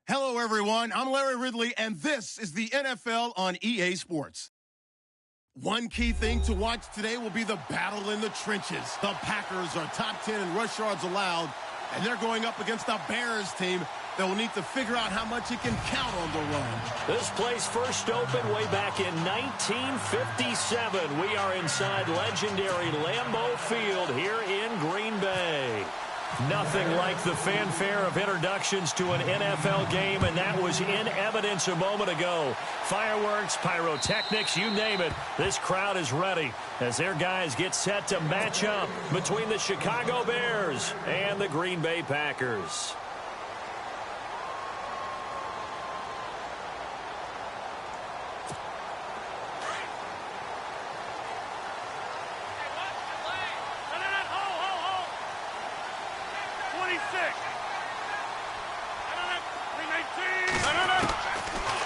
Hello, everyone. I'm Larry Ridley, and this is the NFL on EA Sports. One key thing to watch today will be the battle in the trenches. The Packers are top 10 in rush yards allowed, and they're going up against a Bears team that will need to figure out how much it can count on the run. This place first opened way back in 1957. We are inside legendary Lambeau Field here in Green Bay. Nothing like the fanfare of introductions to an NFL game, and that was in evidence a moment ago. Fireworks, pyrotechnics, you name it. This crowd is ready as their guys get set to match up between the Chicago Bears and the Green Bay Packers.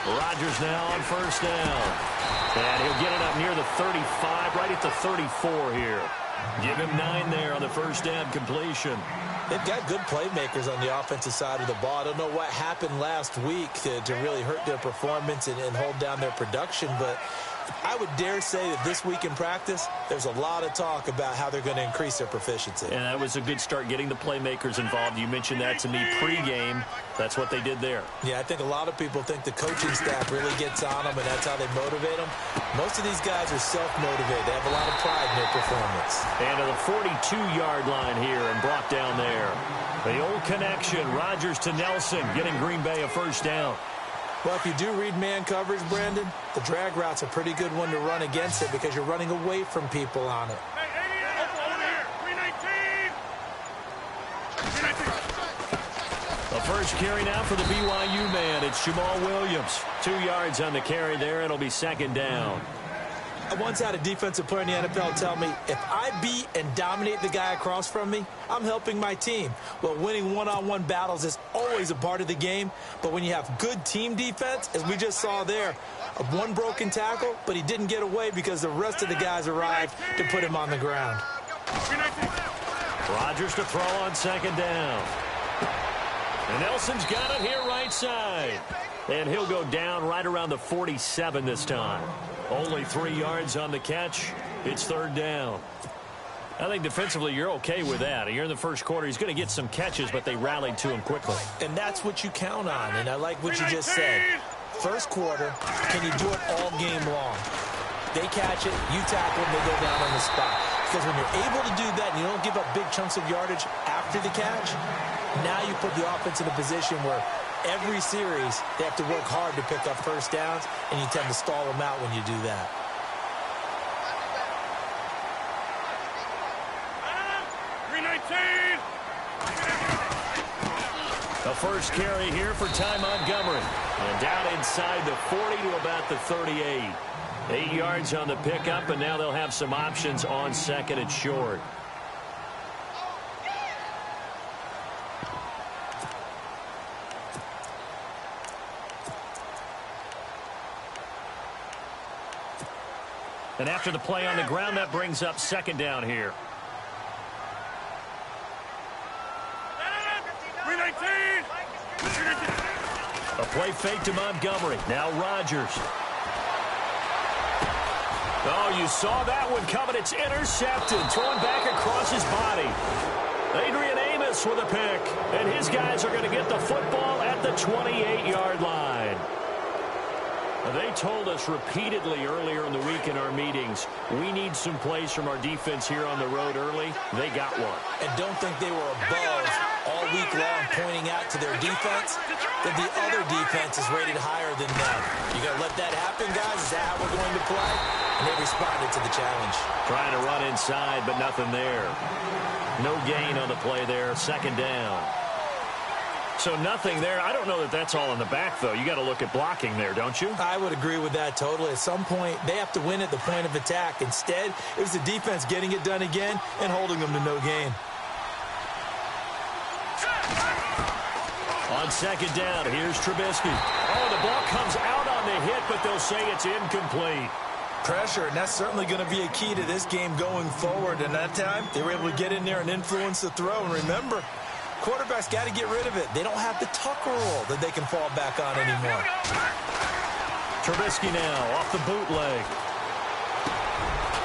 Rodgers now on first down. And he'll get it up near the 35, right at the 34 here. Give him 9 there on the first down completion. They've got good playmakers on the offensive side of the ball. I don't know what happened last week to really hurt their performance and hold down their production, but I would dare say that this week in practice, there's a lot of talk about how they're going to increase their proficiency. And that was a good start, getting the playmakers involved. You mentioned that to me pregame. That's what they did there. Yeah, I think a lot of people think the coaching staff really gets on them, and that's how they motivate them. Most of these guys are self-motivated. They have a lot of pride in their performance. And to the 42-yard line here and brought down there. The old connection, Rodgers to Nelson, getting Green Bay a first down. Well, if you do read man coverage, Brandon, the drag route's a pretty good one to run against it because you're running away from people on it. The first carry now for the BYU man. It's Jamal Williams. 2 yards on the carry there. It'll be second down. I once had a defensive player in the NFL tell me, if I beat and dominate the guy across from me, I'm helping my team. Well, winning one-on-one battles is always a part of the game, but when you have good team defense, as we just saw there, one broken tackle, but he didn't get away because the rest of the guys arrived to put him on the ground. Rodgers to throw on second down. And Nelson's got it here right side. And he'll go down right around the 47 this time. Only 3 yards on the catch. It's third down. I think defensively you're okay with that. You're in the first quarter. He's going to get some catches, but they rallied to him quickly. And that's what you count on, and I like what you just said. First quarter, can you do it all game long? They catch it, you tackle them, they go down on the spot. Because when you're able to do that and you don't give up big chunks of yardage after the catch, now you put the offense in a position where every series they have to work hard to pick up first downs, and you tend to stall them out when you do that. The first carry here for Ty Montgomery. And down inside the 40 to about the 38. 8 yards on the pickup, and now they'll have some options on second and short. And after the play on the ground, that brings up second down here. A play fake to Montgomery. Now Rodgers. Oh, you saw that one coming. It's intercepted. Thrown back across his body. Adrian Amos with a pick. And his guys are going to get the football at the 28-yard line. They told us repeatedly earlier in the week in our meetings, we need some plays from our defense here on the road early. They got one. And don't think they were above all week long pointing out to their defense that the other defense is rated higher than them. You got to let that happen, guys? Is that how we're going to play? And they responded to the challenge. Trying to run inside, but nothing there. No gain on the play there. Second down. So nothing there. I don't know that that's all in the back, though. You got to look at blocking there, don't you? I would agree with that totally. At some point, they have to win at the point of attack. Instead, it was the defense getting it done again and holding them to no gain. On second down, here's Trubisky. Oh, the ball comes out on the hit, but they'll say it's incomplete. Pressure, and that's certainly going to be a key to this game going forward. And that time, they were able to get in there and influence the throw. And remember, Quarterbacks got to get rid of it. They don't have the Tucker rule that they can fall back on anymore. Trubisky now off the bootleg.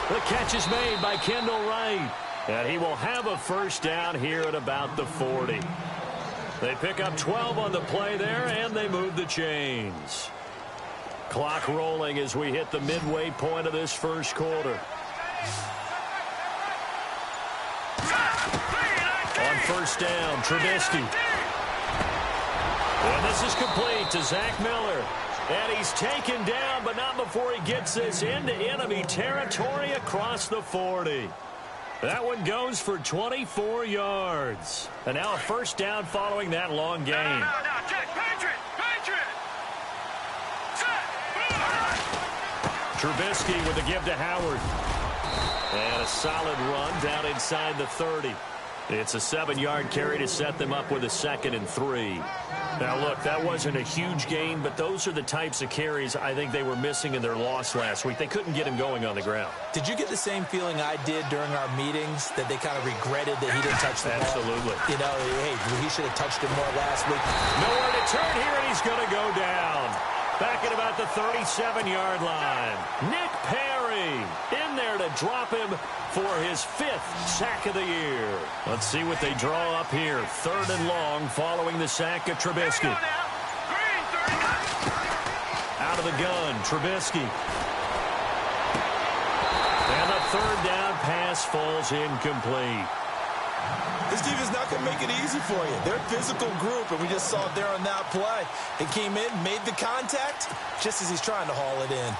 The catch is made by Kendall Wright. And he will have a first down here at about the 40. They pick up 12 on the play there, and they move the chains. Clock rolling as we hit the midway point of this first quarter. On first down, Trubisky. And this is complete to Zach Miller. And he's taken down, but not before he gets this into enemy territory across the 40. That one goes for 24 yards. And now a first down following that long gain. Trubisky with a give to Howard. And a solid run down inside the 30. It's a 7-yard carry to set them up with a 2nd and 3. Now, look, that wasn't a huge gain, but those are the types of carries I think they were missing in their loss last week. They couldn't get him going on the ground. Did you get the same feeling I did during our meetings, that they kind of regretted that he didn't touch the ball? Absolutely. You know, hey, he should have touched it more last week. Nowhere to turn here, and he's going to go down. Back at about the 37-yard line. Nick Perry in there to drop him for his 5th sack of the year. Let's see what they draw up here. 3rd and long following the sack of Trubisky. Out of the gun, Trubisky. And the 3rd down pass falls incomplete. This team is not going to make it easy for you. They're a physical group, and we just saw it there on that play. It came in, made the contact, just as he's trying to haul it in.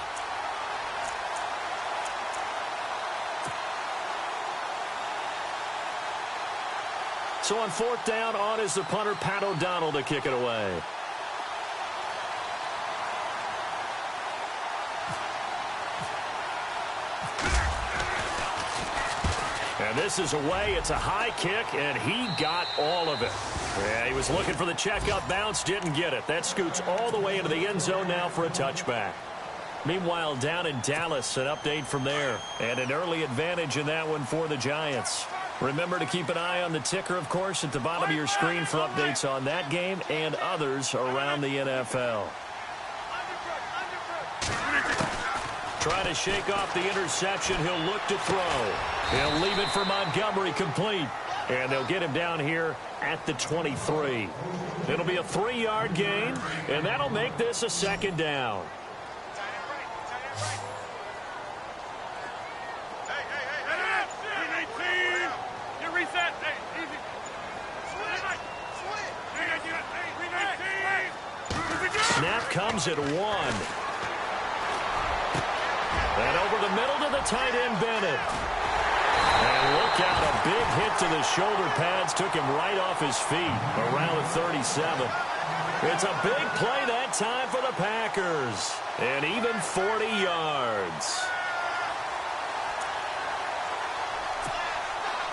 So on 4th down, on is the punter, Pat O'Donnell, to kick it away. And this is away. It's a high kick, and he got all of it. Yeah, he was looking for the checkup bounce, didn't get it. That scoots all the way into the end zone now for a touchback. Meanwhile, down in Dallas, an update from there. And an early advantage in that one for the Giants. Remember to keep an eye on the ticker, of course, at the bottom of your screen for updates on that game and others around the NFL. Trying to shake off the interception. He'll look to throw. He'll leave it for Montgomery, complete. And they'll get him down here at the 23. It'll be a 3-yard gain, and that'll make this a 2nd down. Snap comes at 1. And over the middle to the tight end, Bennett. And look out, a big hit to the shoulder pads. Took him right off his feet around the 37. It's a big play that time for the Packers. And even 40 yards.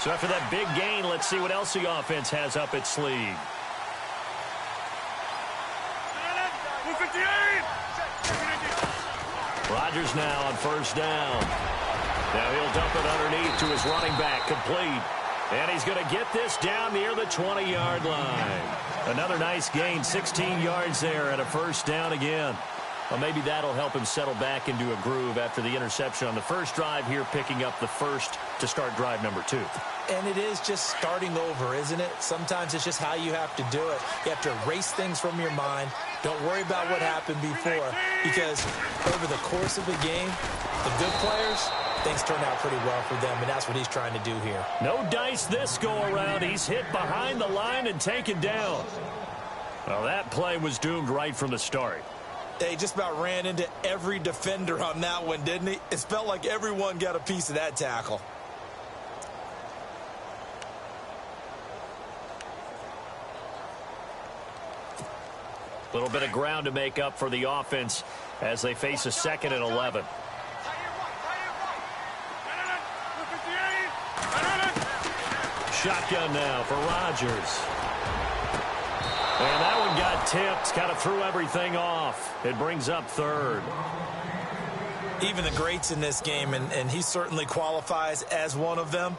So after that big gain, let's see what else the offense has up its sleeve. Rodgers now on 1st down. Now he'll dump it underneath to his running back, complete. And he's going to get this down near the 20-yard line. Another nice gain, 16 yards there, and a 1st down again. Well, maybe that'll help him settle back into a groove after the interception on the first drive here, picking up the first to start drive number 2. And it is just starting over, isn't it? Sometimes it's just how you have to do it. You have to erase things from your mind. Don't worry about what happened before, because over the course of the game, the good players, things turn out pretty well for them, and that's what he's trying to do here. No dice this go-around. He's hit behind the line and taken down. Well, that play was doomed right from the start. He just about ran into every defender on that one, didn't he? It felt like everyone got a piece of that tackle. A little bit of ground to make up for the offense as they face a 2nd and 11. Shotgun now for Rodgers. And that one got tipped, kind of threw everything off. It brings up 3rd. Even the greats in this game, and he certainly qualifies as one of them,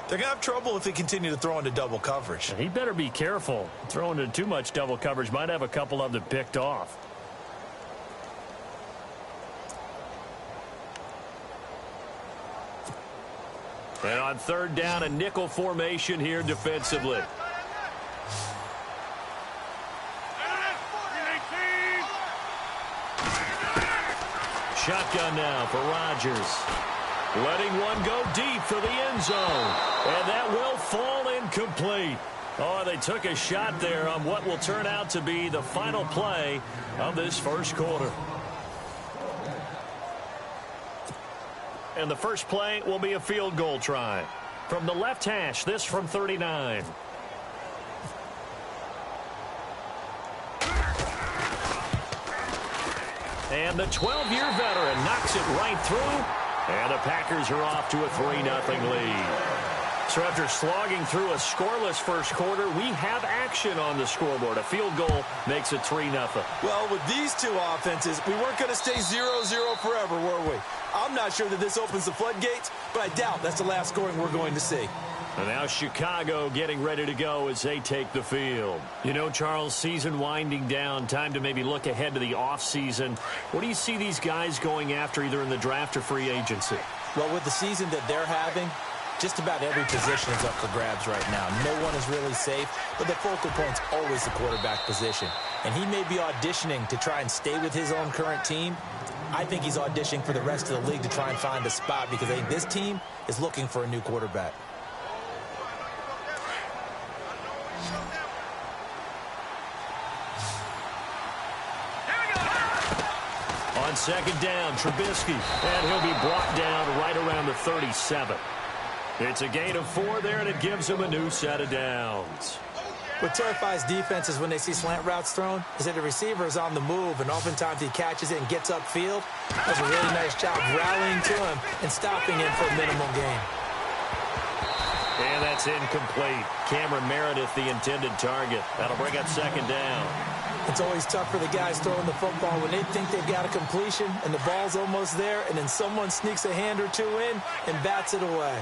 They're going to have trouble if they continue to throw into double coverage. He better be careful. Throwing into too much double coverage might have a couple of them picked off. And on third down, a nickel formation here defensively. Shotgun now for Rodgers. Letting one go deep for the end zone. And that will fall incomplete. Oh, they took a shot there on what will turn out to be the final play of this first quarter. And the first play will be a field goal try. From the left hash, this from 39. And the 12-year veteran knocks it right through. And the Packers are off to a 3-0 lead. So after slogging through a scoreless first quarter, we have action on the scoreboard. A field goal makes it 3-0. Well, with these two offenses, we weren't going to stay 0-0 forever, were we? I'm not sure that this opens the floodgates, but I doubt that's the last scoring we're going to see. And now Chicago getting ready to go as they take the field. You know, Charles, season winding down, time to maybe look ahead to the offseason. What do you see these guys going after either in the draft or free agency? Well, with the season that they're having, just about every position is up for grabs right now. No one is really safe, but the focal point's always the quarterback position. And he may be auditioning to try and stay with his own current team. I think he's auditioning for the rest of the league to try and find a spot because I think this team is looking for a new quarterback. On second down, Trubisky, and he'll be brought down right around the 37. It's a gain of 4 there, and it gives him a new set of downs. What terrifies defenses when they see slant routes thrown is that the receiver is on the move, and oftentimes he catches it and gets upfield. Does a really nice job rallying to him and stopping him for a minimal gain. And that's incomplete. Cameron Meredith, the intended target. That'll bring up second down. It's always tough for the guys throwing the football when they think they've got a completion and the ball's almost there, and then someone sneaks a hand or two in and bats it away.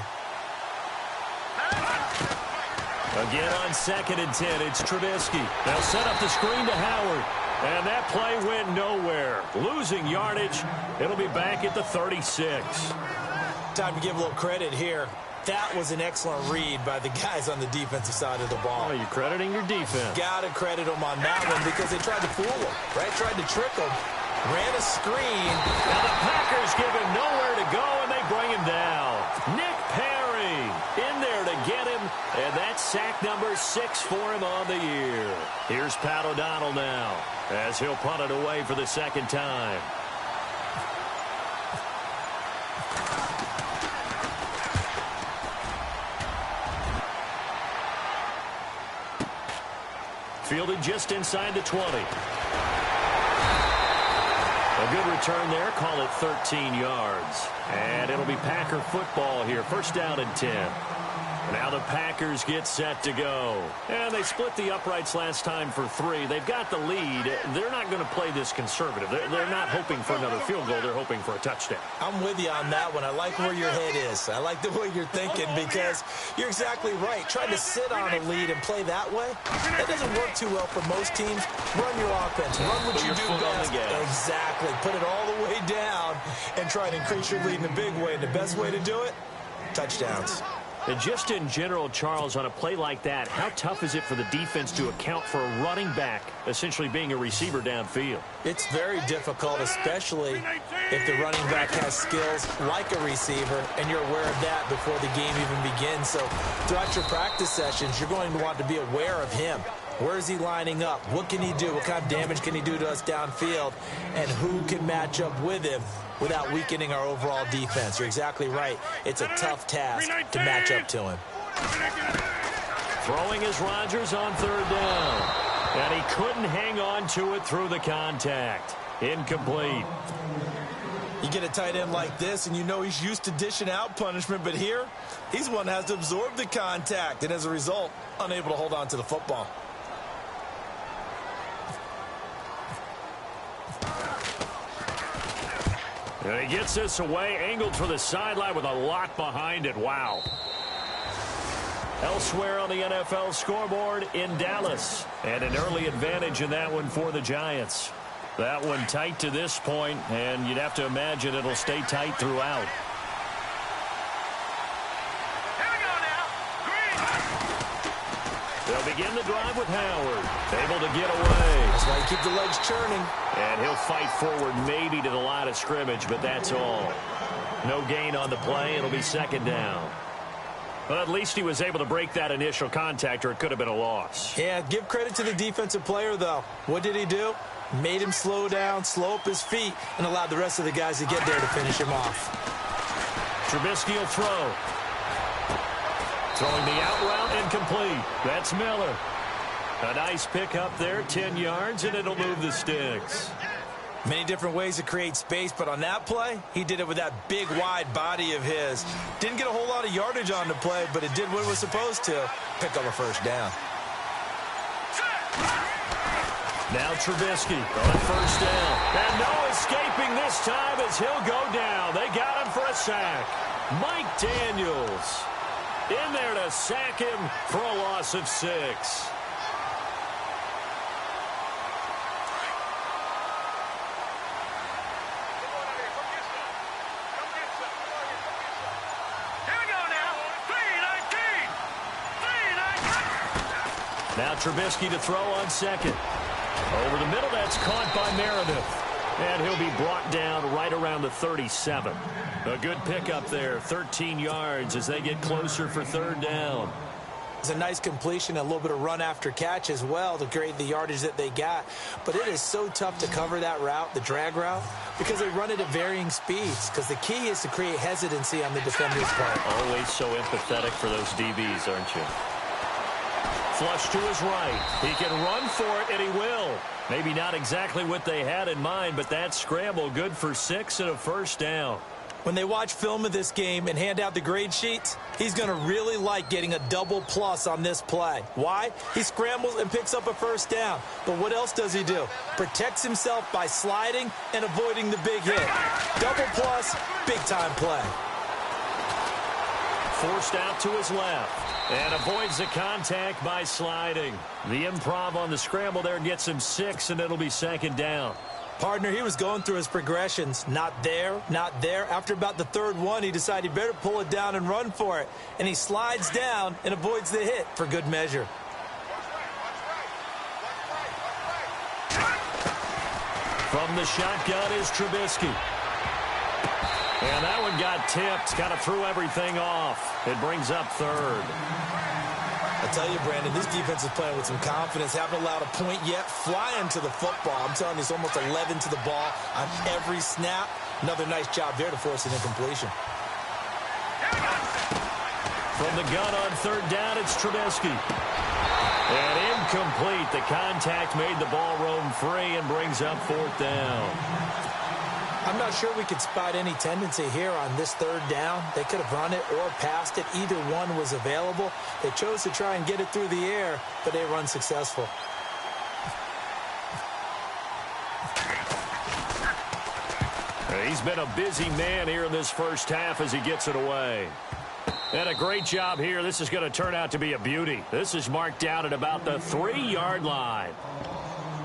Again on 2nd and 10, it's Trubisky. They'll set up the screen to Howard. And that play went nowhere. Losing yardage. It'll be back at the 36. Time to give a little credit here. That was an excellent read by the guys on the defensive side of the ball. Oh, you're crediting your defense. Got to credit them on that one because they tried to fool him, right? Tried to trick him. Ran a screen. Now the Packers give him nowhere to go, and they bring him down. Nick Perry in there to get him, and that's sack number 6 for him on the year. Here's Pat O'Donnell now as he'll punt it away for the second time. Fielded just inside the 20. A good return there. Call it 13 yards. And it'll be Packer football here. First down and 10. Now the Packers get set to go. And they split the uprights last time for 3. They've got the lead. They're not going to play this conservative. They're not hoping for another field goal. They're hoping for a touchdown. I'm with you on that one. I like where your head is. I like the way you're thinking because you're exactly right. Trying to sit on a lead and play that way, that doesn't work too well for most teams. Run your offense. Run what you do best. Exactly. Put it all the way down and try to increase your lead in a big way. And the best way to do it, touchdowns. And just in general, Charles, on a play like that, how tough is it for the defense to account for a running back essentially being a receiver downfield? It's very difficult, especially if the running back has skills like a receiver, and you're aware of that before the game even begins. So throughout your practice sessions, you're going to want to be aware of him. Where is he lining up? What can he do? What kind of damage can he do to us downfield? And who can match up with him without weakening our overall defense? You're exactly right. It's a tough task to match up to him. Throwing is Rodgers on third down. And he couldn't hang on to it through the contact. Incomplete. You get a tight end like this, and you know he's used to dishing out punishment, but here, he's one that has to absorb the contact, and as a result, unable to hold on to the football. And he gets this away, angled for the sideline with a lot behind it. Wow. Elsewhere on the NFL scoreboard in Dallas. And an early advantage in that one for the Giants. That one tight to this point, and you'd have to imagine it'll stay tight throughout. They'll begin the drive with Howard. Able to get away. That's why you keep the legs churning. And he'll fight forward maybe to the line of scrimmage, but that's all. No gain on the play. It'll be second down. But at least he was able to break that initial contact, or it could have been a loss. Yeah, give credit to the defensive player, though. What did he do? Made him slow down, slow up his feet, and allowed the rest of the guys to get there to finish him off. Trubisky will throw. Throwing the out route incomplete. That's Miller. A nice pick up there, 10 yards, and it'll move the sticks. Many different ways to create space, but on that play, he did it with that big, wide body of his. Didn't get a whole lot of yardage on the play, but it did what it was supposed to. Pick up a first down. Now Trubisky on first down. And no escaping this time as he'll go down. They got him for a sack. Mike Daniels in there to sack him for a loss of 6. Now Trubisky to throw on second. Over the middle, that's caught by Meredith. And he'll be brought down right around the 37. A good pickup there, 13 yards as they get closer for third down. It's a nice completion, a little bit of run after catch as well to create the yardage that they got. But it is so tough to cover that route, the drag route, because they run it at varying speeds. Because the key is to create hesitancy on the defender's part. Always so empathetic for those DBs, aren't you? Flush to his right. He can run for it, and he will. Maybe not exactly what they had in mind, but that scramble good for 6 and a first down. When they watch film of this game and hand out the grade sheets, he's going to really like getting a double plus on this play. Why? He scrambles and picks up a first down. But what else does he do? Protects himself by sliding and avoiding the big hit. Double plus, big-time play. Forced out to his left. And avoids the contact by sliding. The improv on the scramble there gets him 6, and it'll be second down. Partner, he was going through his progressions. Not there, not there. After about the third one, he decided he better pull it down and run for it. And he slides down and avoids the hit for good measure. From the shotgun is Trubisky. And that one got tipped, kind of threw everything off. It brings up third. I tell you, Brandon, this defense is playing with some confidence. Haven't allowed a point yet. Flying to the football. I'm telling you, it's almost 11 to the ball on every snap. Another nice job there to force an incompletion. From the gun on third down, it's Trubisky. And incomplete. The contact made the ball roam free and brings up fourth down. I'm not sure we could spot any tendency here on this third down. They could have run it or passed it. Either one was available. They chose to try and get it through the air, but they were unsuccessful. He's been a busy man here in this first half as he gets it away. And a great job here. This is going to turn out to be a beauty. This is marked out at about the 3-yard line.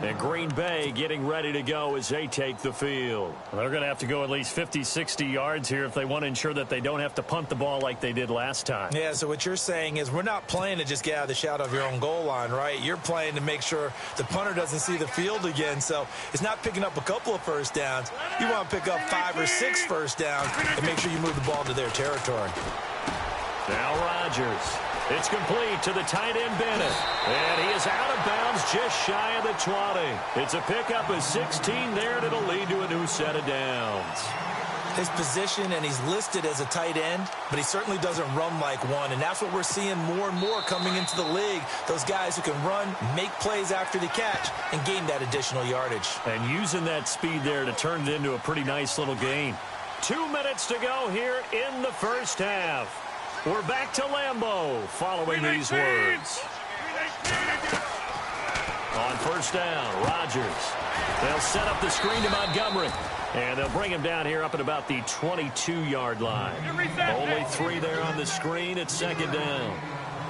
And Green Bay getting ready to go as they take the field. They're going to have to go at least 50, 60 yards here if they want to ensure that they don't have to punt the ball like they did last time. Yeah, so what you're saying is we're not playing to just get out of the shadow of your own goal line, right? You're playing to make sure the punter doesn't see the field again. So it's not picking up a couple of first downs. You want to pick up 5 or 6 first downs and make sure you move the ball to their territory. Now Rodgers. It's complete to the tight end Bennett. And he is out of bounds just shy of the 20. It's a pickup of 16 there, and it'll lead to a new set of downs. His position, and he's listed as a tight end, but he certainly doesn't run like one. And that's what we're seeing more and more coming into the league. Those guys who can run, make plays after the catch, and gain that additional yardage. And using that speed there to turn it into a pretty nice little gain. 2 minutes to go here in the first half. We're back to Lambeau following these words. On first down, Rodgers. They'll set up the screen to Montgomery. And they'll bring him down here up at about the 22-yard line. Only 3 there on the screen at second down.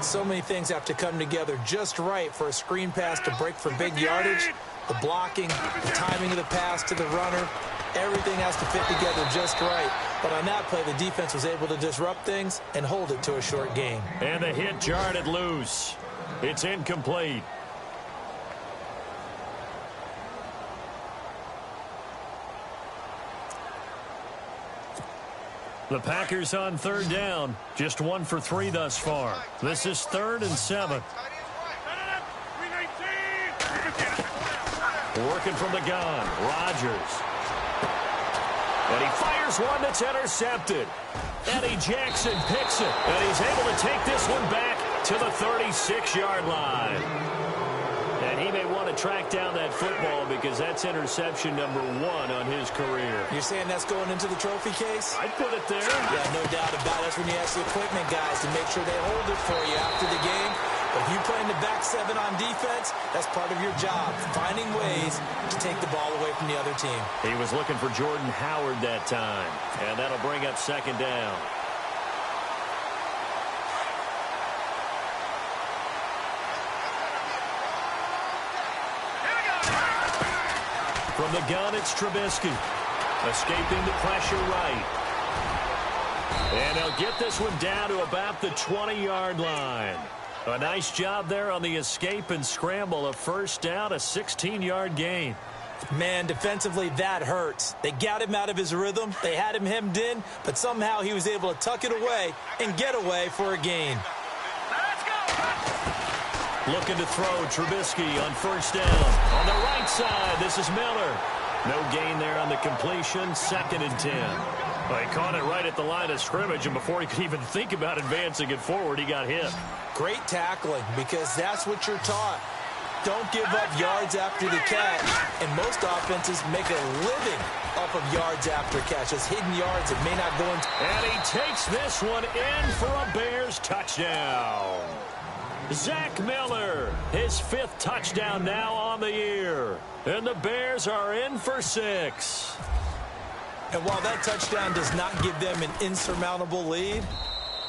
So many things have to come together just right for a screen pass to break for big yardage. The blocking, the timing of the pass to the runner, everything has to fit together just right. But on that play, the defense was able to disrupt things and hold it to a short gain. And the hit jarred it loose. It's incomplete. The Packers on third down. Just 1 for 3 thus far. This is 3rd and 7. Working from the gun. Rodgers. And he fires one that's intercepted. Eddie Jackson picks it. And he's able to take this one back to the 36-yard line. And he may want to track down that football because that's interception number 1 on his career. You're saying that's going into the trophy case? I'd put it there. Yeah, no doubt about it. That's when you ask the equipment guys to make sure they hold it for you after the game. But if you play in the back 7 on defense, that's part of your job, finding ways to take the ball away from the other team. He was looking for Jordan Howard that time, and that'll bring up 2nd down. From the gun, it's Trubisky. Escaping the pressure right. And they'll get this one down to about the 20-yard line. A nice job there on the escape and scramble. A first down, a 16-yard gain. Man, defensively, that hurts. They got him out of his rhythm. They had him hemmed in, but somehow he was able to tuck it away and get away for a gain. Looking to throw Trubisky on first down. On the right side, this is Miller. No gain there on the completion. 2nd and 10. Well, he caught it right at the line of scrimmage, and before he could even think about advancing it forward, he got hit. Great tackling, because that's what you're taught. Don't give up yards after the catch, and most offenses make a living off of yards after catch. Those hidden yards that may not go into. And he takes this one in for a Bears touchdown. Zach Miller, his 5th touchdown now on the year. And the Bears are in for 6. And while that touchdown does not give them an insurmountable lead,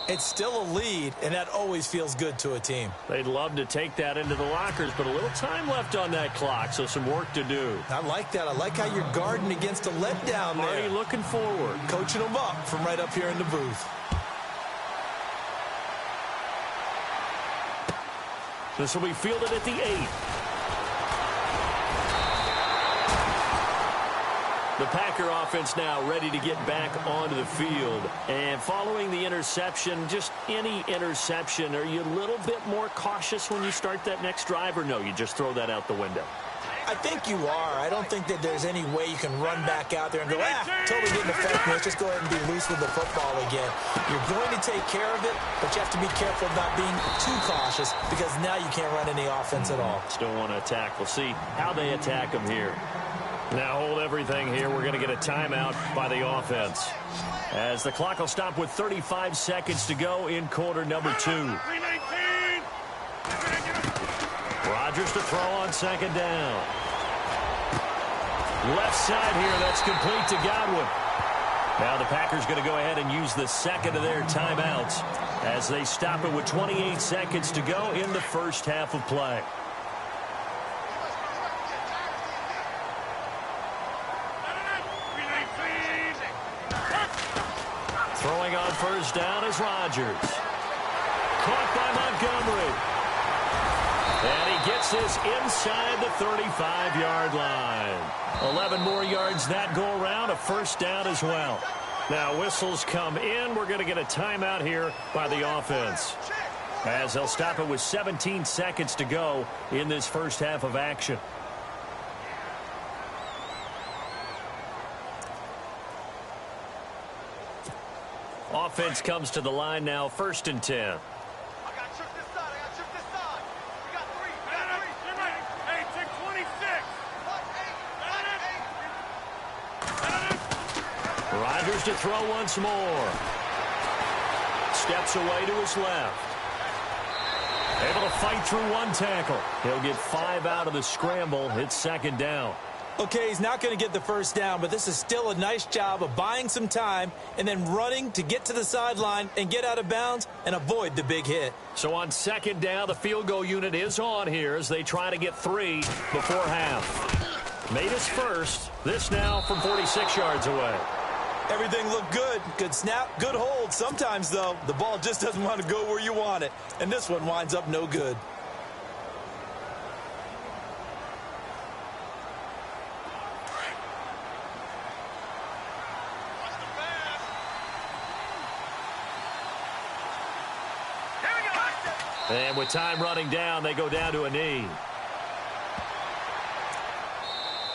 it's still a lead, and that always feels good to a team. They'd love to take that into the lockers, but a little time left on that clock, so some work to do. I like that. I like how you're guarding against a letdown there. Marty looking forward. Coaching them up from right up here in the booth. This will be fielded at the 8. The Packer offense now ready to get back onto the field. And following the interception, just any interception, are you a little bit more cautious when you start that next drive, or no, you just throw that out the window? I think you are. I don't think that there's any way you can run back out there and go, totally didn't affect me. Let's just go ahead and be loose with the football again. You're going to take care of it, but you have to be careful about being too cautious because now you can't run any offense at all. Still want to attack. We'll see how they attack them here. Now hold everything here. We're going to get a timeout by the offense, as the clock will stop with 35 seconds to go in quarter number 2. Rodgers to throw on 2nd down. Left side here, that's complete to Godwin. Now the Packers going to go ahead and use the 2nd of their timeouts as they stop it with 28 seconds to go in the first half of play. Throwing on first down is Rodgers. Caught by Montgomery. And he gets this inside the 35-yard line. 11 more yards that go around, a first down as well. Now whistles come in. We're going to get a timeout here by the offense, as they'll stop it with 17 seconds to go in this first half of action. Offense comes to the line now, 1st and 10. Rodgers to throw once more. Steps away to his left. Able to fight through one tackle. He'll get 5 out of the scramble. It's 2nd down. Okay, he's not going to get the first down, but this is still a nice job of buying some time and then running to get to the sideline and get out of bounds and avoid the big hit. So on second down, the field goal unit is on here as they try to get 3 before half. Made his first. This now from 46 yards away. Everything looked good. Good snap, good hold. Sometimes, though, the ball just doesn't want to go where you want it. And this one winds up no good. And with time running down, they go down to a knee.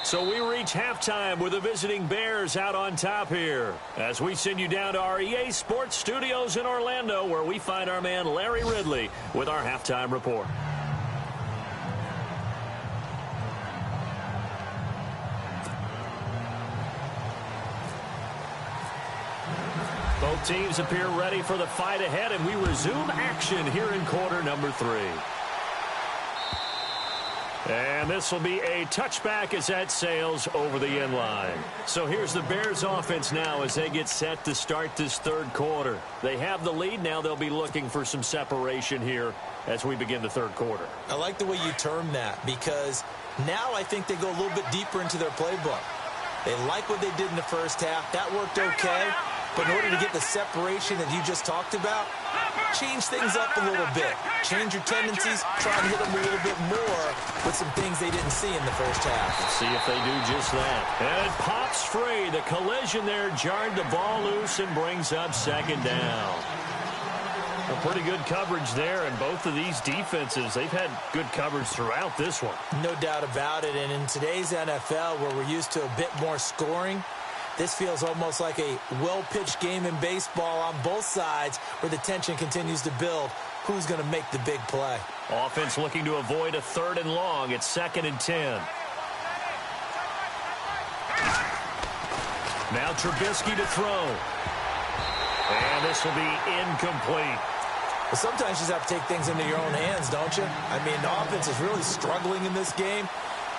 So we reach halftime with the visiting Bears out on top here as we send you down to our EA Sports Studios in Orlando where we find our man Larry Ridley with our halftime report. Both teams appear ready for the fight ahead, and we resume action here in quarter number 3. And this will be a touchback as that sails over the end line. So here's the Bears offense now as they get set to start this third quarter. They have the lead. Now they'll be looking for some separation here as we begin the third quarter. I like the way you term that because now I think they go a little bit deeper into their playbook. They like what they did in the first half. That worked okay. But in order to get the separation that you just talked about, change things up a little bit. Change your tendencies, try and hit them a little bit more with some things they didn't see in the first half. Let's see if they do just that. And it pops free. The collision there jarred the ball loose and brings up second down. A pretty good coverage there, and both of these defenses, they've had good coverage throughout this one. No doubt about it, and in today's NFL, where we're used to a bit more scoring, this feels almost like a well-pitched game in baseball on both sides where the tension continues to build. Who's going to make the big play? Offense looking to avoid a 3rd and long. It's 2nd and 10. Now Trubisky to throw. And this will be incomplete. Well, sometimes you just have to take things into your own hands, don't you? I mean, the offense is really struggling in this game.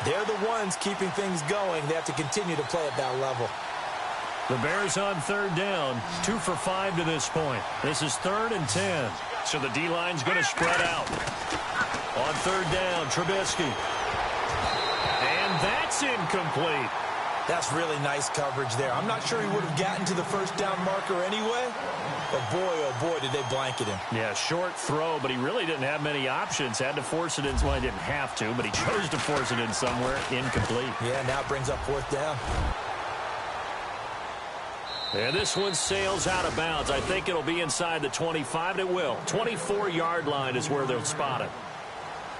They're the ones keeping things going. They have to continue to play at that level. The Bears on 3rd down, 2 for 5 to this point. This is 3rd and 10. So the D-line's going to spread out. On 3rd down, Trubisky. And that's incomplete. That's really nice coverage there. I'm not sure he would have gotten to the first down marker anyway. But boy, oh boy, did they blanket him. Yeah, short throw, but he really didn't have many options. Had to force it in. Well, he didn't have to, but he chose to force it in somewhere. Incomplete. Yeah, now it brings up 4th down. And this one sails out of bounds. I think it'll be inside the 25, and it will. 24-yard line is where they'll spot it.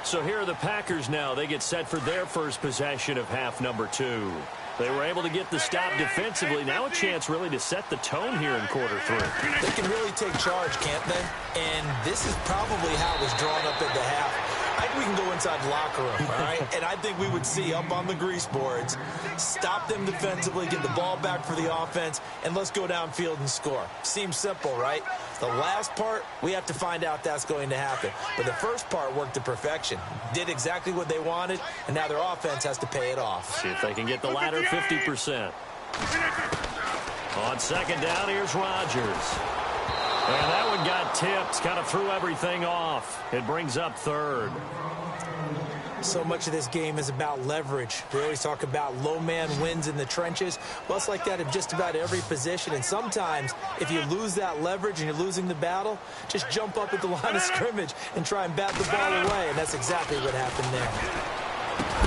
So here are the Packers now. They get set for their first possession of half number 2. They were able to get the stop defensively. Now a chance really to set the tone here in quarter 3. They can really take charge, can't they? And this is probably how it was drawn up at the half. I think we can go inside the locker room, all right? And I think we would see up on the grease boards, stop them defensively, get the ball back for the offense, and let's go downfield and score. Seems simple, right? The last part, we have to find out that's going to happen. But the first part worked to perfection. Did exactly what they wanted, and now their offense has to pay it off. See if they can get the latter 50%. On 2nd down, here's Rodgers. And that one got tipped, kind of threw everything off. It brings up 3rd. So much of this game is about leverage. We always talk about low man wins in the trenches. Well, it's like that in just about every position. And sometimes, if you lose that leverage and you're losing the battle, just jump up at the line of scrimmage and try and bat the ball away. And that's exactly what happened there.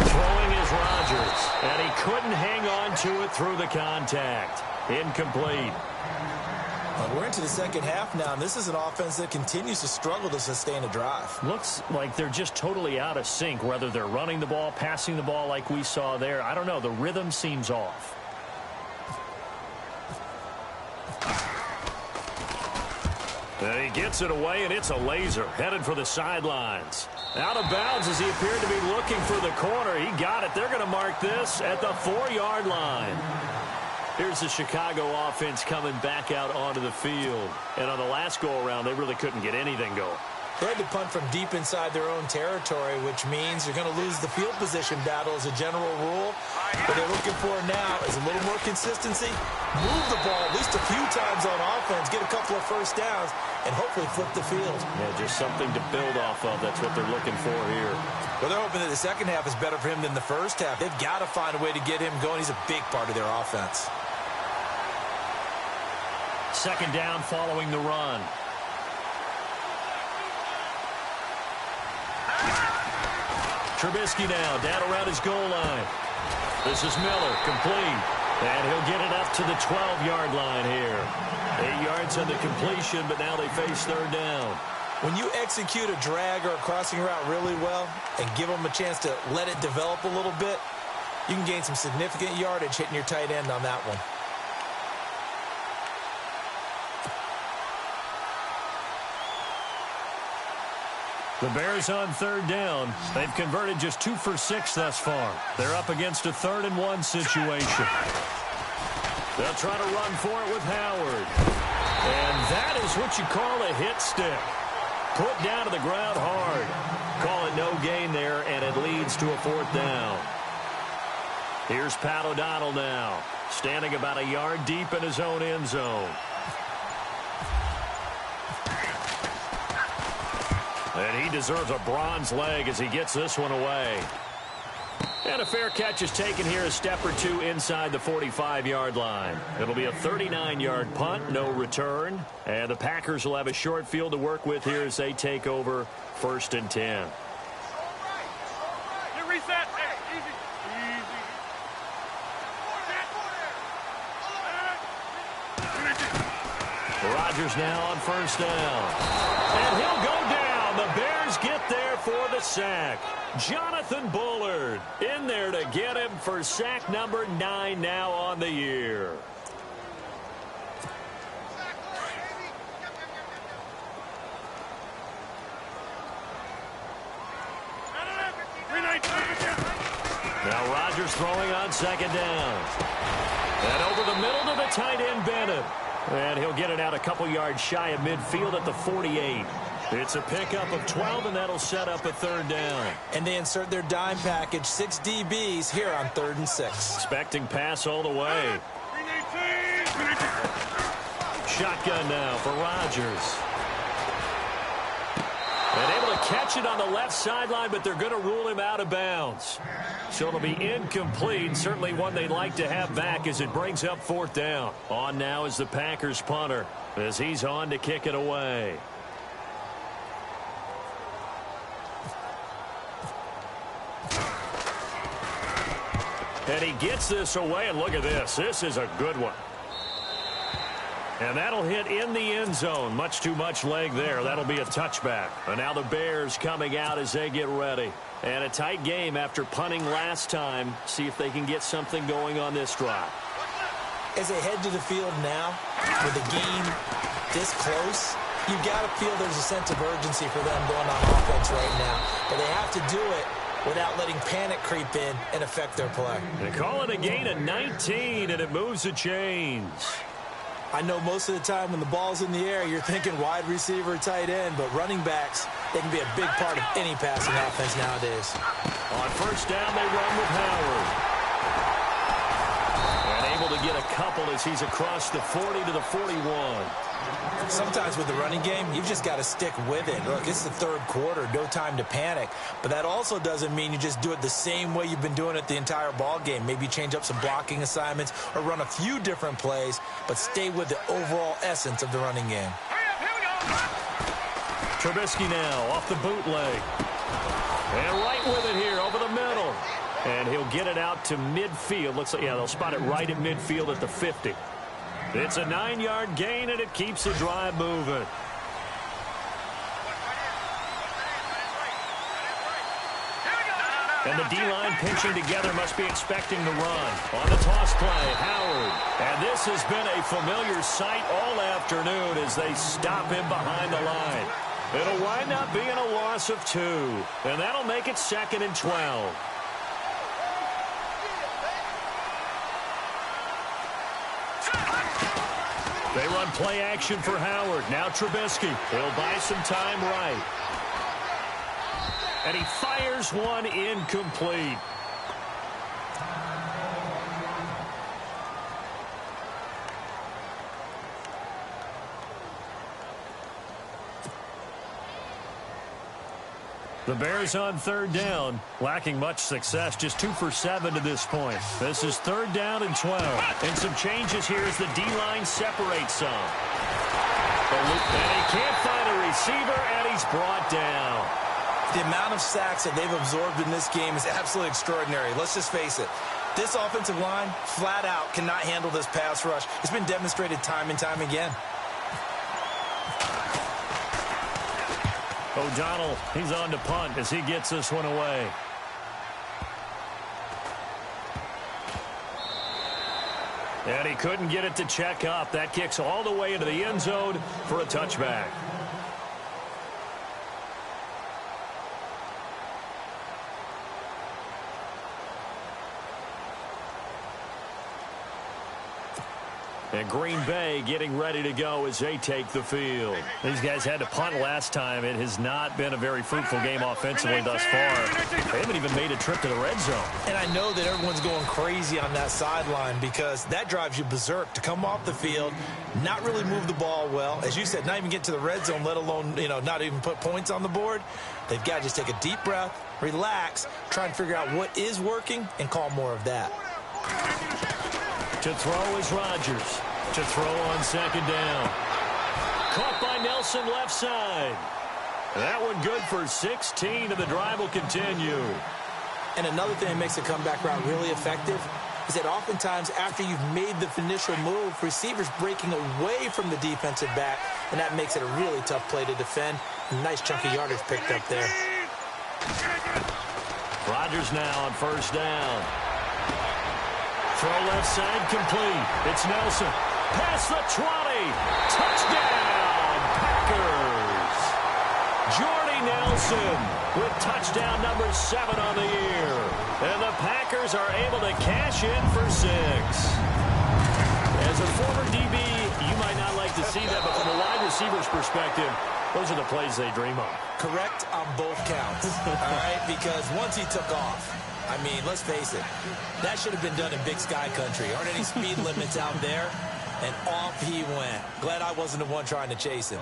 Throwing is Rodgers. And he couldn't hang on to it through the contact. Incomplete. We're into the second half now, and this is an offense that continues to struggle to sustain a drive. Looks like they're just totally out of sync, whether they're running the ball, passing the ball like we saw there. I don't know. The rhythm seems off. And he gets it away, and it's a laser headed for the sidelines. Out of bounds as he appeared to be looking for the corner. He got it. They're going to mark this at the 4-yard line. Here's the Chicago offense coming back out onto the field. And on the last go-around, they really couldn't get anything going. They had to punt from deep inside their own territory, which means you're going to lose the field position battle as a general rule. What they're looking for now is a little more consistency, move the ball at least a few times on offense, get a couple of first downs, and hopefully flip the field. Yeah, just something to build off of. That's what they're looking for here. Well, they're hoping that the second half is better for him than the first half. They've got to find a way to get him going. He's a big part of their offense. Second down following the run. Trubisky now down around his goal line. This is Miller, complete. And he'll get it up to the 12-yard line here. 8 yards on the completion, but now they face third down. When you execute a drag or a crossing route really well and give them a chance to let it develop a little bit, you can gain some significant yardage hitting your tight end on that one. The Bears on third down. They've converted just 2 for 6 thus far. They're up against a 3rd-and-1 situation. They'll try to run for it with Howard. And that is what you call a hit stick. Put down to the ground hard. Call it no gain there, and it leads to a 4th down. Here's Pat O'Donnell now, standing about a yard deep in his own end zone. And he deserves a bronze leg as he gets this one away. And a fair catch is taken here a step or two inside the 45-yard line. It'll be a 39-yard punt, no return. And the Packers will have a short field to work with here as they take over 1st and 10. Reset. Rodgers now on 1st down. And he'll go down. The Bears get there for the sack. Jonathan Bullard in there to get him for sack number 9 now on the year. Now Rodgers throwing on 2nd down. And over the middle to the tight end, Bennett. And he'll get it out a couple yards shy of midfield at the 48. It's a pickup of 12, and that'll set up a 3rd down. And they insert their dime package, 6 DBs here on 3rd and 6. Expecting pass all the way. Shotgun now for Rodgers. And able to catch it on the left sideline, but they're going to rule him out of bounds. So it'll be incomplete. Certainly one they'd like to have back as it brings up 4th down. On now is the Packers punter as he's on to kick it away. And he gets this away, and look at this. This is a good one. And that'll hit in the end zone. Much too much leg there. That'll be a touchback. And now the Bears coming out as they get ready. And a tight game after punting last time. See if they can get something going on this drive. As they head to the field now, with the game this close, you've got to feel there's a sense of urgency for them going on offense right now. But they have to do it without letting panic creep in and affect their play. They call it a gain of 19, and it moves the chains. I know most of the time when the ball's in the air, you're thinking wide receiver, tight end, but running backs, they can be a big part of any passing offense nowadays. On 1st down, they run with Howard. And able to get a couple as he's across the 40 to the 41. Sometimes with the running game, you've just got to stick with it. Look, it's the 3rd quarter, no time to panic. But that also doesn't mean you just do it the same way you've been doing it the entire ball game. Maybe change up some blocking assignments or run a few different plays, but stay with the overall essence of the running game. Trubisky now off the bootleg. And right with it here over the middle. And he'll get it out to midfield. Looks like, yeah, they'll spot it right at midfield at the 50. It's a 9-yard gain, and it keeps the drive moving. And the D-line pinching together must be expecting the run. On the toss play, Howard. And this has been a familiar sight all afternoon as they stop him behind the line. It'll wind up being a loss of 2. And that'll make it 2nd and 12. They run play action for Howard. Now Trubisky. He'll buy some time right. And he fires one incomplete. The Bears on third down, lacking much success, just 2 for 7 to this point. This is 3rd down and 12. And some changes here as the D-line separates some. And he can't find a receiver, and he's brought down. The amount of sacks that they've absorbed in this game is absolutely extraordinary. Let's just face it. This offensive line, flat out, cannot handle this pass rush. It's been demonstrated time and time again. O'Donnell, he's on to punt as he gets this one away. And he couldn't get it to check up. That kicks all the way into the end zone for a touchback. And Green Bay getting ready to go as they take the field. These guys had to punt last time. It has not been a very fruitful game offensively thus far. They haven't even made a trip to the red zone. And I know that everyone's going crazy on that sideline because that drives you berserk to come off the field, not really move the ball well. As you said, not even get to the red zone, let alone, not even put points on the board. They've got to just take a deep breath, relax, try and figure out what is working and call more of that. To throw is Rodgers. To throw on 2nd down. Caught by Nelson left side. That one good for 16, and the drive will continue. And another thing that makes the comeback route really effective is that oftentimes after you've made the initial move, receivers breaking away from the defensive back, and that makes it a really tough play to defend. Nice chunk of yardage picked up there. Rodgers now on 1st down. Throw left side complete. It's Nelson. Past the 20. Touchdown, Packers. Jordy Nelson with touchdown number 7 on the year. And the Packers are able to cash in for 6. As a former DB, you might not like to see that, but from a wide receiver's perspective, those are the plays they dream of. Correct on both counts, all right? Because once he took off, I mean, let's face it, that should have been done in Big Sky Country. Aren't any speed limits out there? And off he went. Glad I wasn't the one trying to chase him.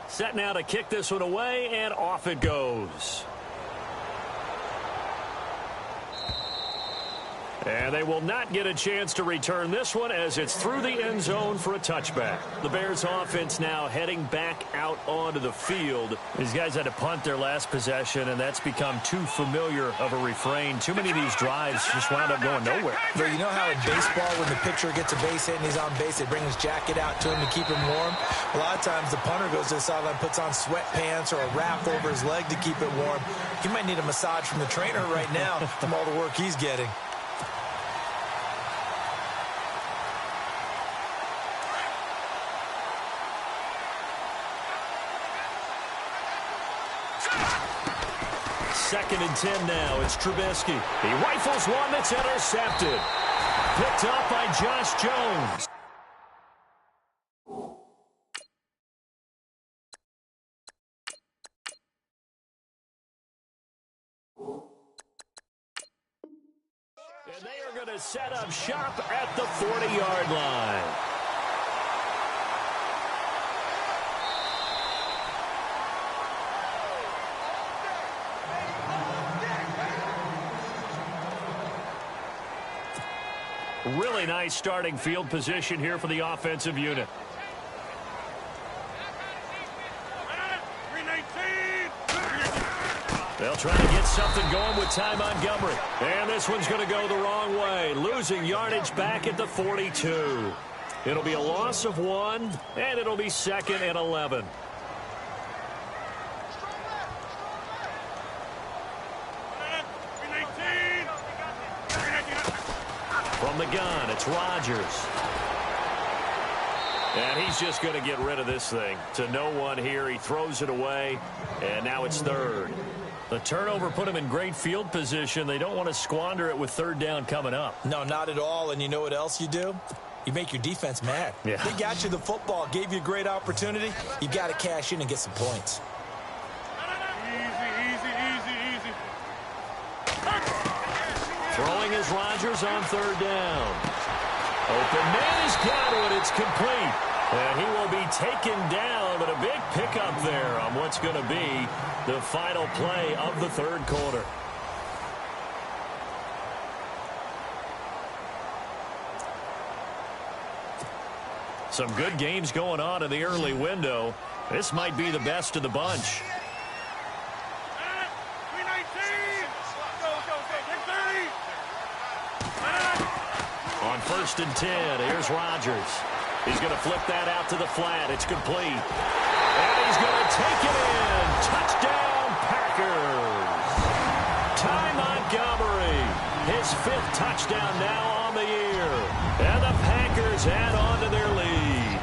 Set now to kick this one away, and off it goes. And they will not get a chance to return this one as it's through the end zone for a touchback. The Bears offense now heading back out onto the field. These guys had to punt their last possession, and that's become too familiar of a refrain. Too many of these drives just wound up going nowhere. But you know how in baseball, when the pitcher gets a base hit and he's on base, they bring his jacket out to him to keep him warm? A lot of times the punter goes to the sideline, puts on sweatpants or a wrap over his leg to keep it warm. He might need a massage from the trainer right now from all the work he's getting. Second and 10 now. It's Trubisky. He rifles one that's intercepted. Picked up by Josh Jones. And they are going to set up shop at the 40-yard line. Really nice starting field position here for the offensive unit. They'll try to get something going with Ty Montgomery. And this one's going to go the wrong way. Losing yardage back at the 42. It'll be a loss of 1, and it'll be 2nd and 11. From the gun, it's Rodgers. And he's just going to get rid of this thing. To no one here. He throws it away, and now it's 3rd. The turnover put them in great field position. They don't want to squander it with third down coming up. No, not at all. And you know what else you do? You make your defense mad. Yeah. They got you the football, gave you a great opportunity. You got to cash in and get some points. Easy. Throwing is Rodgers on third down. Open man is got it. It's complete. And he will be taken down, but a big pickup there on what's going to be the final play of the third quarter. Some good games going on in the early window. This might be the best of the bunch. On 1st and 10, here's Rodgers. He's going to flip that out to the flat. It's complete. And he's going to take it in. Touchdown, Packers. Ty Montgomery, his 5th touchdown now on the year. And the Packers add on to their lead.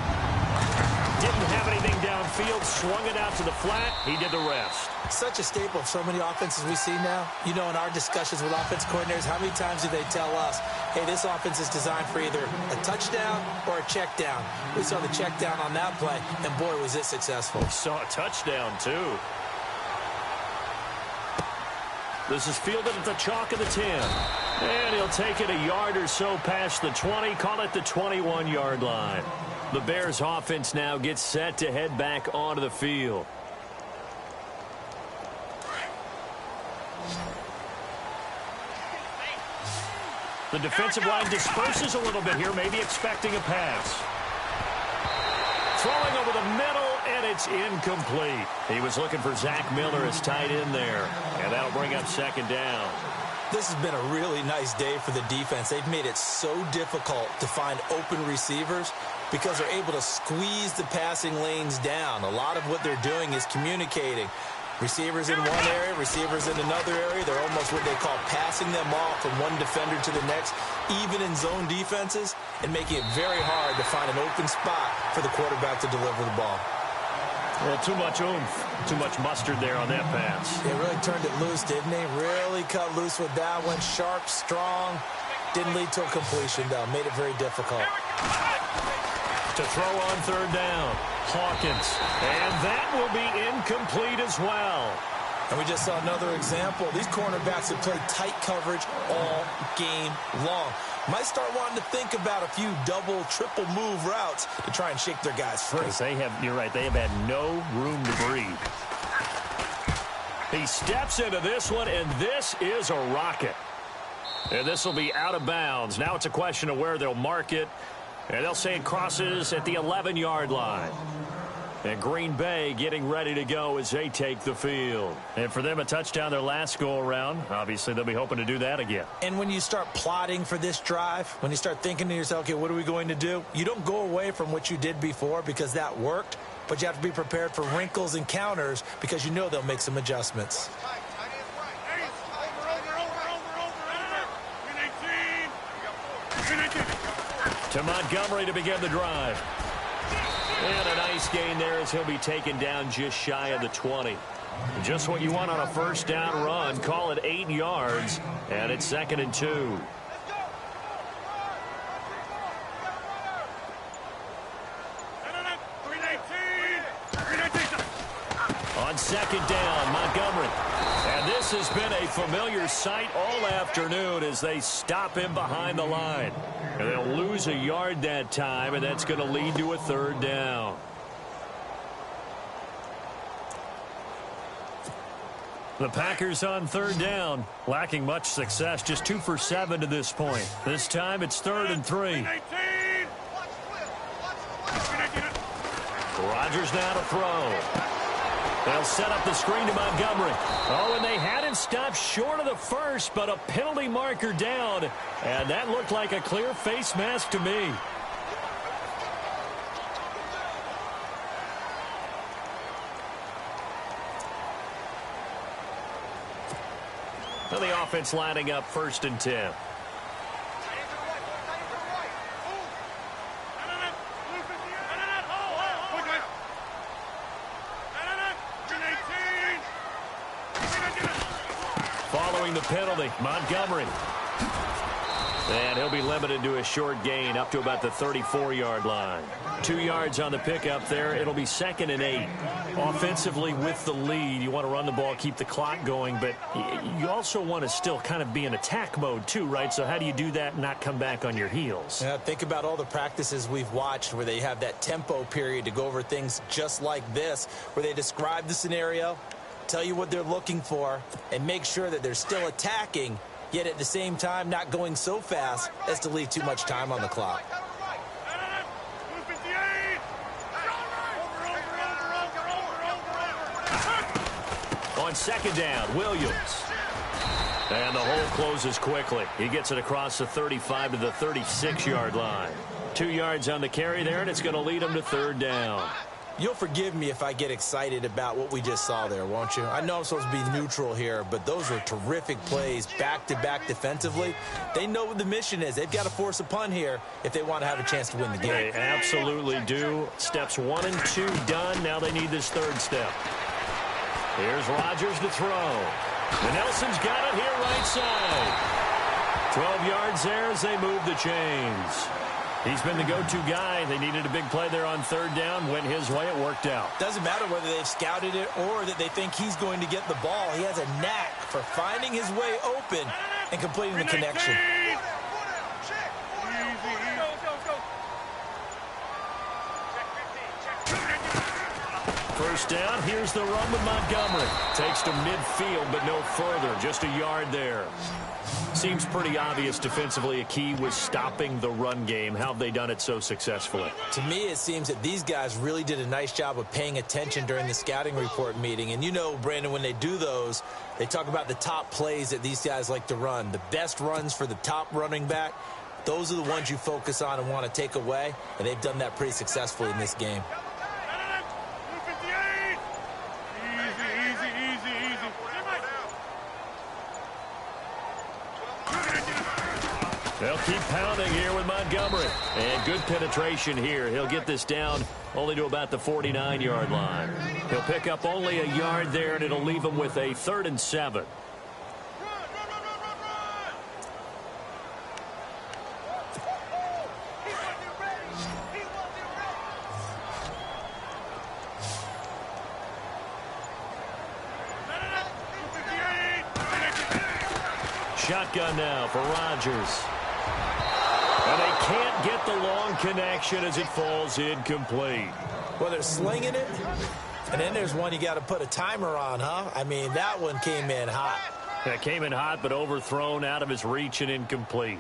Didn't have anything downfield, swung it out to the flat. He did the rest. Such a staple of so many offenses we see now. You know, in our discussions with offense coordinators, how many times do they tell us, hey, this offense is designed for either a touchdown or a check down. We saw the check down on that play, and boy, was it successful. We saw a touchdown, too. This is fielded at the chalk of the 10. And he'll take it a yard or so past the 20, call it the 21-yard line. The Bears offense now gets set to head back onto the field. The defensive line disperses a little bit here, maybe expecting a pass. Throwing over the middle, and it's incomplete. He was looking for Zach Miller as tight end there, and that'll bring up 2nd down. This has been a really nice day for the defense. They've made it so difficult to find open receivers because they're able to squeeze the passing lanes down. A lot of what they're doing is communicating. Receivers in one area, receivers in another area. They're almost what they call passing them off from one defender to the next, even in zone defenses, and making it very hard to find an open spot for the quarterback to deliver the ball. Well, too much oomph, too much mustard there on that pass. They really turned it loose, didn't they? Really cut loose with that one. Sharp, strong. Didn't lead to a completion, though. Made it very difficult. To throw on 3rd down, Hawkins. And that will be incomplete as well. And we just saw another example. These cornerbacks have played tight coverage all game long. Might start wanting to think about a few double, triple move routes to try and shake their guys free. You're right, they have had no room to breathe. He steps into this one, and this is a rocket. And this will be out of bounds. Now it's a question of where they'll mark it. And they'll say it crosses at the 11-yard line. And Green Bay getting ready to go as they take the field. And for them, a touchdown their last go-around. Obviously, they'll be hoping to do that again. And when you start plotting for this drive, when you start thinking to yourself, okay, what are we going to do? You don't go away from what you did before because that worked, but you have to be prepared for wrinkles and counters because you know they'll make some adjustments. To Montgomery to begin the drive. And a nice gain there as he'll be taken down just shy of the 20. Just what you want on a 1st down run. Call it 8 yards. And it's 2nd and 2. On 2nd down, Montgomery. And this has been a familiar sight all afternoon as they stop him behind the line. And they'll lose a yard that time, and that's going to lead to a 3rd down. The Packers on 3rd down, lacking much success, just 2 for 7 to this point. This time it's 3rd and 3. Rodgers now to throw. They'll set up the screen to Montgomery. Oh, and they had him stopped short of the first, but a penalty marker down. And that looked like a clear face mask to me. Now the offense lining up 1st and 10. following the penalty. Montgomery. And he'll be limited to a short gain up to about the 34-yard line. 2 yards on the pickup there. It'll be 2nd and 8. Offensively with the lead, you want to run the ball, keep the clock going, but you also want to still kind of be in attack mode too, right? So how do you do that and not come back on your heels? Yeah, think about all the practices we've watched where they have that tempo period to go over things just like this, where they describe the scenario, tell you what they're looking for, and make sure that they're still attacking, yet at the same time not going so fast as to leave too much time on the clock. On 2nd down, Williams. And the hole closes quickly. He gets it across the 35 to the 36-yard line. 2 yards on the carry there, and it's going to lead him to 3rd down. You'll forgive me if I get excited about what we just saw there, won't you? I know I'm supposed to be neutral here, but those were terrific plays back-to-back defensively. They know what the mission is. They've got to force a punt here if they want to have a chance to win the game. They absolutely do. Steps 1 and 2 done. Now they need this 3rd step. Here's Rodgers to throw. And Nelson's got it here right side. 12 yards there as they move the chains. He's been the go-to guy. They needed a big play there on 3rd down. Went his way. It worked out. Doesn't matter whether they've scouted it or that they think he's going to get the ball. He has a knack for finding his way open and completing the connection. First down, here's the run with Montgomery. Takes to midfield, but no further. Just a yard there. Seems pretty obvious defensively a key was stopping the run game. How have they done it so successfully? To me, it seems that these guys really did a nice job of paying attention during the scouting report meeting. And you know, Brandon, when they do those, they talk about the top plays that these guys like to run. The best runs for the top running back, those are the ones you focus on and want to take away. And they've done that pretty successfully in this game. They'll keep pounding here with Montgomery. And good penetration here. He'll get this down only to about the 49-yard line. He'll pick up only a yard there, and it'll leave him with a 3rd and 7. Shotgun now for Rodgers. And they can't get the long connection as it falls incomplete. Well, they're slinging it, and then there's one you got to put a timer on, huh? I mean, that one came in hot. That came in hot, but overthrown out of his reach and incomplete.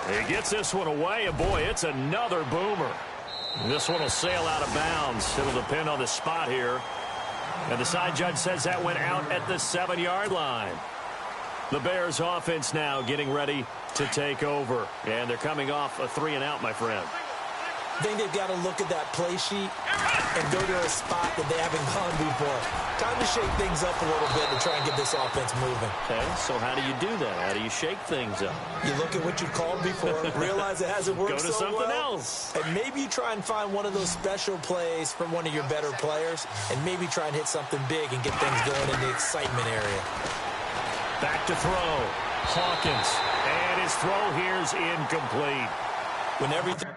He gets this one away, and boy, it's another boomer. This one will sail out of bounds. It'll depend on the spot here. And the side judge says that went out at the 7-yard line. The Bears offense now getting ready to take over. And they're coming off a 3-and-out, my friend. I think they've got to look at that play sheet and go to a spot that they haven't gone before. Time to shake things up a little bit to try and get this offense moving. Okay, so how do you do that? How do you shake things up? You look at what you called before, realize it hasn't worked so well. Go to something else. And maybe you try and find one of those special plays from one of your better players, and maybe try and hit something big and get things going in the excitement area. Back to throw. Hawkins. And his throw here's incomplete. When everything...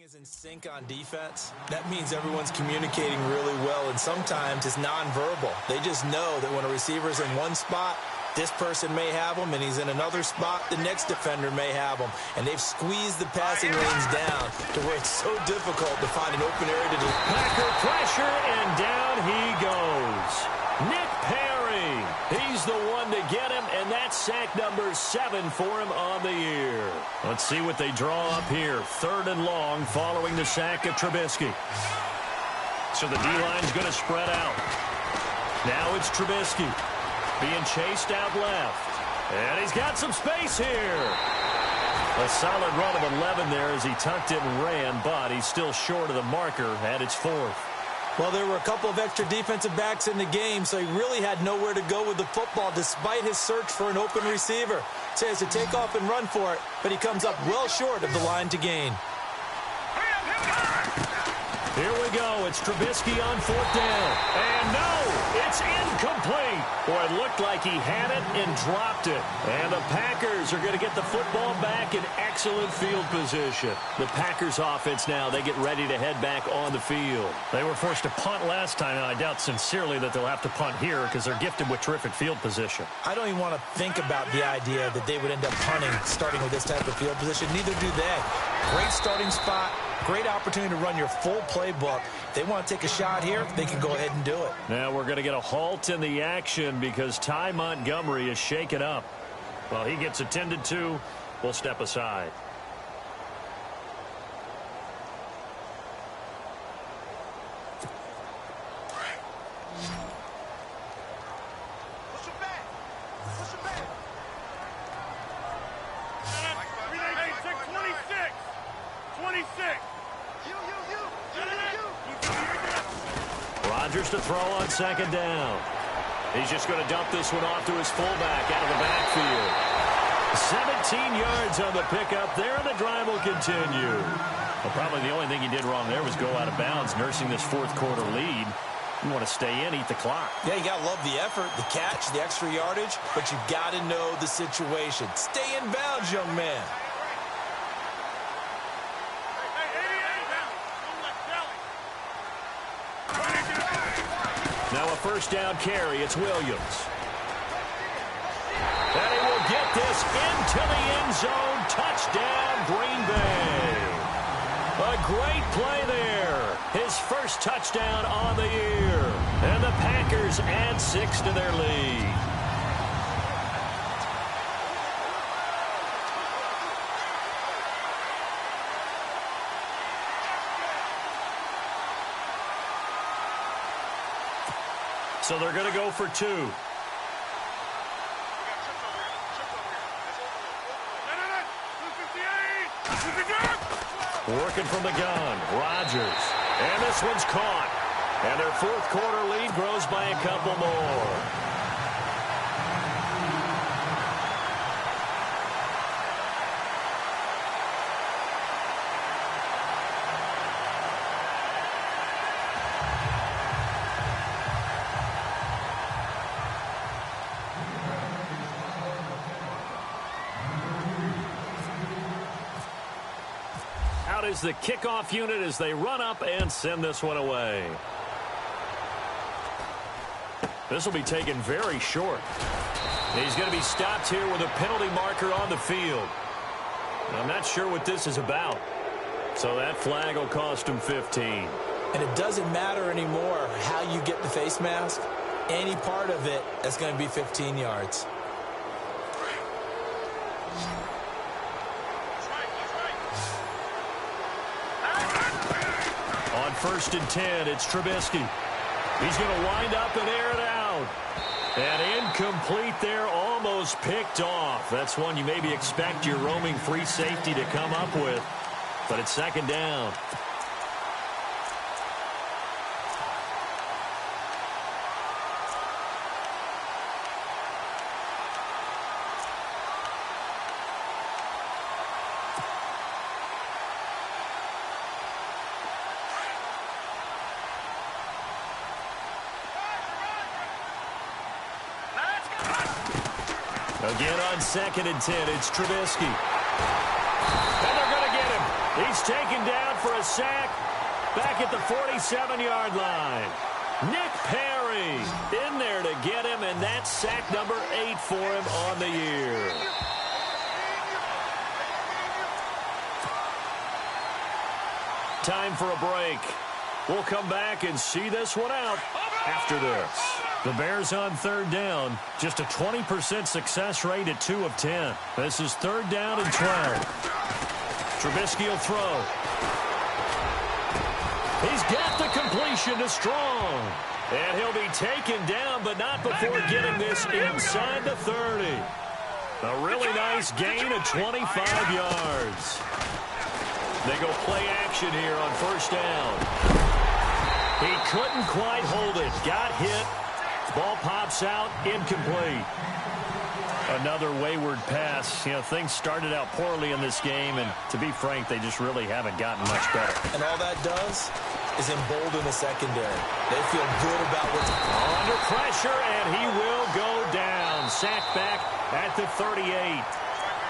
is in sync on defense, that means everyone's communicating really well, and sometimes it's nonverbal. They just know that when a receiver's in one spot, this person may have him, and he's in another spot, the next defender may have him. And they've squeezed the passing lanes down to where it's so difficult to find an open area to do. Packer pressure, and down he goes. Nick Perry, he's the one to get him, and that's sack number 7 for him on the year. Let's see what they draw up here. 3rd and long following the sack of Trubisky. So the D-line's going to spread out. Now it's Trubisky being chased out left. And he's got some space here. A solid run of 11 there as he tucked it and ran, but he's still short of the marker at its 4th. Well, there were a couple of extra defensive backs in the game, so he really had nowhere to go with the football despite his search for an open receiver. So he has to take off and run for it, but he comes up well short of the line to gain. Here we go. It's Trubisky on 4th down. And no, it's incomplete. Boy, it looked like he had it and dropped it. And the Packers are going to get the football back in excellent field position. The Packers offense now, they get ready to head back on the field. They were forced to punt last time, and I doubt sincerely that they'll have to punt here because they're gifted with terrific field position. I don't even want to think about the idea that they would end up punting starting with this type of field position. Neither do they. Great starting spot. Great opportunity to run your full playbook. If they want to take a shot here, they can go ahead and do it. Now we're going to get a halt in the action because Ty Montgomery is shaken up. Well, he gets attended to. We'll step aside. Rodgers to throw on 2nd down. He's just going to dump this one off to his fullback out of the backfield. 17 yards on the pickup there, and the drive will continue. Well, probably the only thing he did wrong there was go out of bounds, nursing this 4th quarter lead. You want to stay in, eat the clock. Yeah, you got to love the effort, the catch, the extra yardage, but you've got to know the situation. Stay in bounds, young man. Now a 1st down carry. It's Williams. And he will get this into the end zone. Touchdown, Green Bay. A great play there. His 1st touchdown on the year. And the Packers add 6 to their lead. So they're going to go for 2. Working from the gun, Rodgers. And this one's caught. And their 4th quarter lead grows by a couple more. Out is the kickoff unit as they run up and send this one away. This will be taken very short. He's going to be stopped here with a penalty marker on the field. I'm not sure what this is about. So that flag will cost him 15. And it doesn't matter anymore how you get the face mask. Any part of it is going to be 15 yards. On 1st and 10, it's Trubisky. He's going to wind up and air it out. And incomplete there, almost picked off. That's one you maybe expect your roaming free safety to come up with. But it's 2nd down. Again on 2nd and 10, it's Trubisky. And they're going to get him. He's taken down for a sack back at the 47-yard line. Nick Perry in there to get him, and that's sack number 8 for him on the year. Time for a break. We'll come back and see this one out after this. The Bears on 3rd down. Just a 20% success rate at 2 of 10. This is 3rd down and 12. Trubisky will throw. He's got the completion to Strong. And he'll be taken down, but not before getting this inside the 30. A really nice gain of 25 yards. They go play action here on first down. He couldn't quite hold it. Got hit. Ball pops out. Incomplete. Another wayward pass. You know, things started out poorly in this game, and to be frank, they just really haven't gotten much better. And all that does is embolden the secondary. They feel good about what's under pressure, and he will go down. Sacked back at the 38.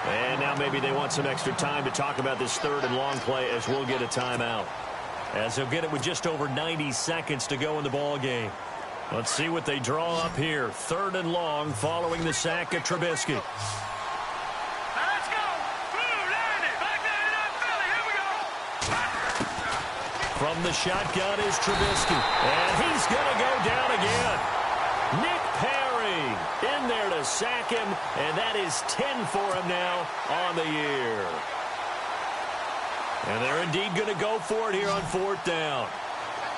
And now maybe they want some extra time to talk about this third and long play as we'll get a timeout. As they'll get it with just over 90 seconds to go in the ball game. Let's see what they draw up here. Third and long following the sack of Trubisky. Let's go. Back Philly. Here we go. From the shotgun is Trubisky. And he's going to go down again. Nick Perry in there to sack him. And that is 10 for him now on the year. And they're indeed going to go for it here on fourth down.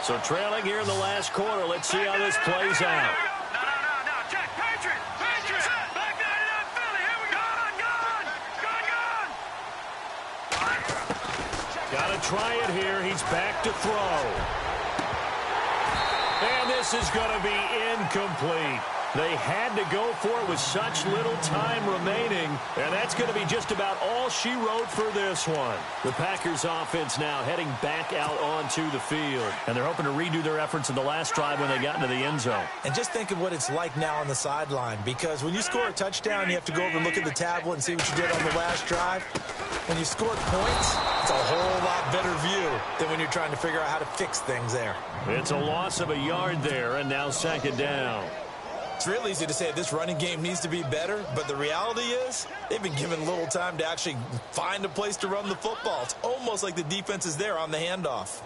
So trailing here in the last quarter. Let's see how this plays out. No. Check. Patriot. Back 99 Philly. Here we go. Gone. Got to try it here. He's back to throw. And this is going to be incomplete. They had to go for it with such little time remaining, and that's going to be just about all she wrote for this one. The Packers offense now heading back out onto the field, and they're hoping to redo their efforts in the last drive when they got into the end zone. And just think of what it's like now on the sideline, because when you score a touchdown, you have to go over and look at the tablet and see what you did on the last drive. When you score points, it's a whole lot better view than when you're trying to figure out how to fix things there. It's a loss of a yard there, and now second down. It's real easy to say this running game needs to be better, but the reality is they've been given little time to actually find a place to run the football. It's almost like the defense is there on the handoff.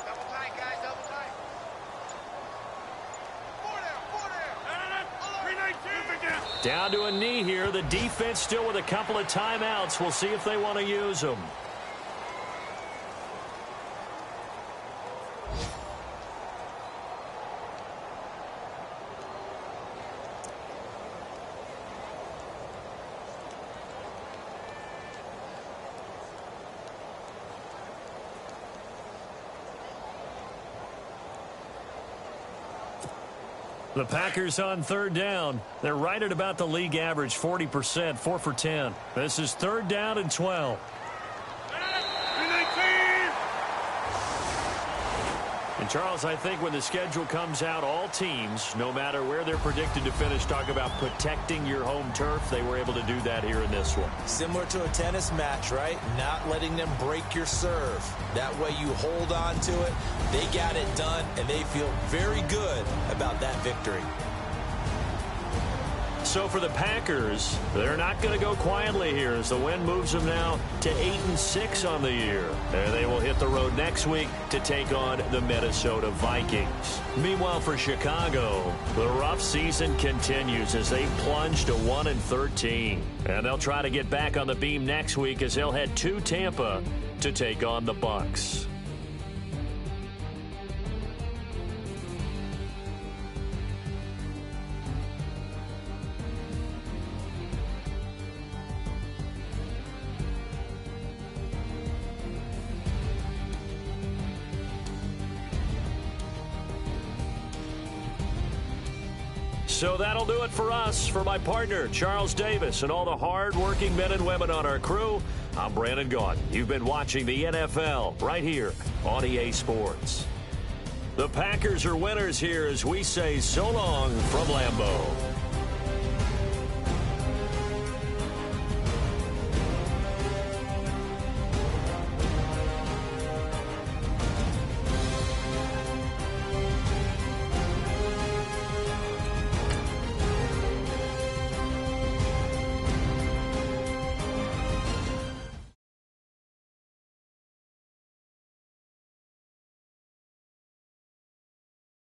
Double tight, guys. Double tight. Four down. Down to a knee here. The defense still with a couple of timeouts. We'll see if they want to use them. The Packers on third down. They're right at about the league average, 40%, 4 for 10. This is third down and 12. And, Charles, I think when the schedule comes out, all teams, no matter where they're predicted to finish, talk about protecting your home turf. They were able to do that here in this one. Similar to a tennis match, right? Not letting them break your serve. That way you hold on to it. They got it done, and they feel very good about that victory. So for the Packers, they're not going to go quietly here as the win moves them now to 8-6 on the year. And they will hit the road next week to take on the Minnesota Vikings. Meanwhile, for Chicago, the rough season continues as they plunge to 1-13. And they'll try to get back on the beam next week as they'll head to Tampa to take on the Bucs. So that'll do it for us. For my partner, Charles Davis, and all the hard-working men and women on our crew, I'm Brandon Gaudin. You've been watching the NFL right here on EA Sports. The Packers are winners here as we say so long from Lambeau.